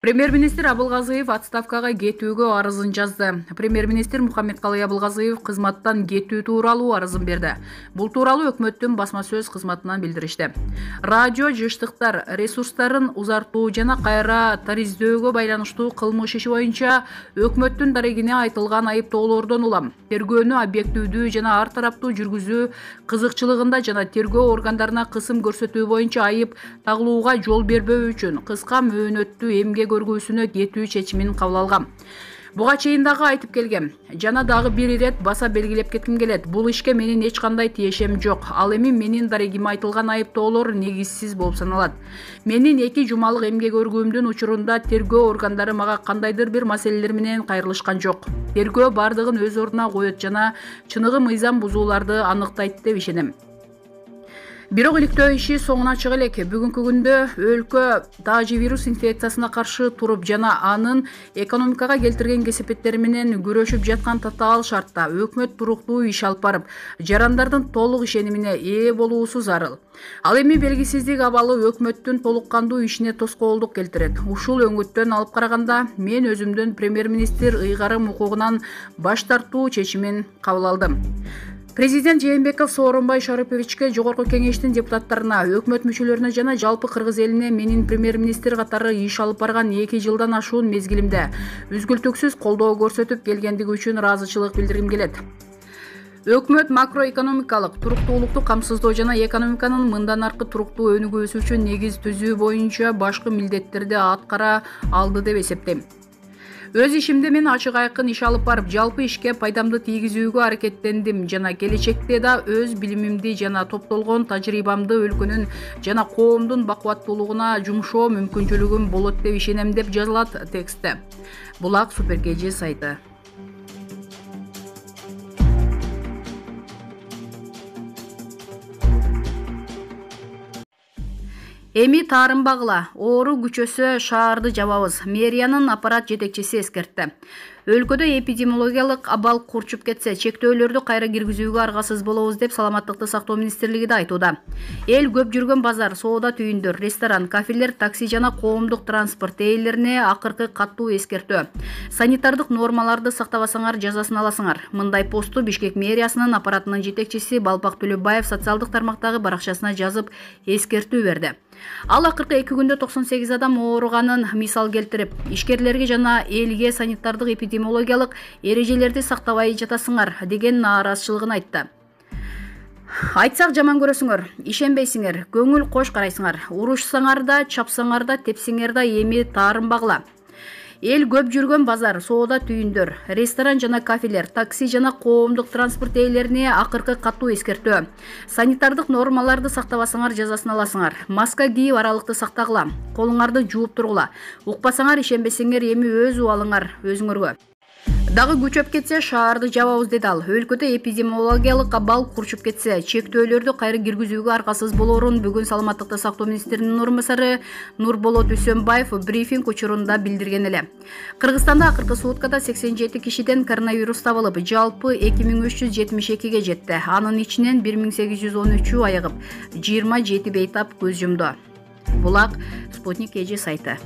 Премьер-министр Абылгазыев отставкага кетүүгө арызын жазды. Премьер-министр Мухаммедкалый Абылгазыев кызматтан кетүү тууралуу арызын берди. Бул тууралуу өкмөттүн басма сөз кызматынан билдиришти. Радио жыштыктар ресурстарын узартуу жана кайра тариздөөгө байланыштуу кылмыш иши боюнча өкмөттүн дарегине айтылган айыптоолордон улам тергөөнү объективдүү жана ар тараптуу жүргүзүү кызыкчылыгында жана тергөө органдарына кысым көрсөтүү боюнча айып тагылууга жол бербөө үчүн кыска мөөнөттүү эмгек көргүүсүнө кетүү чечимин кабыл алгам. Буга чейин дагы айтып келгем жана дагы бир ирет баса белгилеп кетким келет. Бул ишке менин эч кандай тиешем жок. Ал эми менин дарегиме айтылган айыптоолор негизсиз болуп саналат. Менин 2 жумалык эмгек өргүүмдүн учурунда тергөө органдары мага кандайдыр бир маселелер менен кайрылышкан жок. Тергөө бардыгын өз ордуна коет жана чыныгы мыйзам бузууларды аныктайт деп ишенем. Бирок иликтөө иши соңуна чыга элек. Бүгүнкү күндө өлкө дажи вирус инфекциясына каршы туруп жана анын экономикага келтирген кесепеттери менен күрөшүп жаткан татаал шартта өкмөт туруктуу иш алып барып, жарандардын толук ишенимине ээ болуусу зарыл. Ал эми белгисиздик абалы өкмөттүн толук кандуу ишине тоскоолдук келтирет. Ушул өңүттөн алып караганда мен өзүмдүн премьер-министр ыйгарым укугунан баш тартуу чечимин кабыл алдым. Президент Жээнбеков Сооронбай Шариповичке, Жогорку Кеңештин депутаттарына, өкмөт мүчөлөрүнө жана жалпы кыргыз элине менин премьер-министр катары иш алып барган 2 жылдан ашуун мезгилимде үзгүлтүксүз колдоо көрсөтүп келгендиги үчүн ыраазычылык билдиргим келет. Өкмөт макроэкономикалык туруктуулукту камсыздоо жана экономиканын мындан аркы туруктуу өнүгүүсү үчүн негиз түзүү боюнча башкы милдеттерди аткара алды деп эсептейм. Өз ишимде мен ачык айкын иш алып барып, жалпы ишке пайдамды тийгизүүгө аракеттендим жана келечекте да өз билимимди жана топтолгон тажрыйбамды өлкөнүн жана коомдун бакубаттуулугуна жумшоо мүмкүнчүлүгүм болот деп ишенем деп жазылат текстте. Булак Суперкежи сайты. Эми таарынбагыла, оору күчөсө шаарды жабабыз. Мэриянын аппарат жетекчиси эскертти. Өлкөдө эпидемиологиялык абал курчуп кетсе, чектөөлөрдү кайра киргизүүгө аргасыз болобуз деп Саламаттыкты сактоо министрлиги да айтууда. Эл көп жүргөн базар, соода түйүндөр, ресторан, кафелер, такси жана коомдук транспорт ээлерине акыркы каттуу эскертүү. Санитардык нормаларды сактабасаңар жазасын аласыңар. Мындай посту Бишкек мэриясынын аппаратынын жетекчиси Балпак Төлөбаев социалдык тармактагы баракчасына жазып эскертүү берди. Ал акыркы 2 күндө 98 адам ооруганын мисал келтирип, ишкерлерге жана элге санитардык эпидемиологиялык эрежелерди сактабай жатасыңар деген нааразычылыгын айтты. Айтсак жаман көрөсүңөр, ишенбейсиңер, көңүл кош карайсыңар, урушсаңар да, чапсаңар да, тепсеңер да эми таарынбагыла. Эл көп жүргөн базар, соода түйүндөр, ресторан жана кафелер, такси жана коомдук транспорт ээлерине акыркы каттуу эскертүү. Санитардык нормаларды сактабасаңар жазасын аласыңар. Маска кийип аралыкты сактагыла. Колуңарды жууп тургула. Укпасаңар, ишенбесеңер эми өз убалыңар өзүңөргө. Дагы күчөп кетсе шаарды жабабыз деди ал. Өлкөдө эпидемиологиялык абал курчуп кетсе, чектөөлөрдү кайра киргизүүгө аргасыз болоорун бүгүн Саламаттыкты сактоо министринин орун басары Нурболот Үсөнбаев брифинг учурунда билдирген эле. Кыргызстанда акыркы суткада 87 кишиден коронавирус табылып, жалпы 2372ге жетти. Анын ичинен 1813 айыгып, 27 бейтап көз жумду. Булак Спутник Эжи сайты.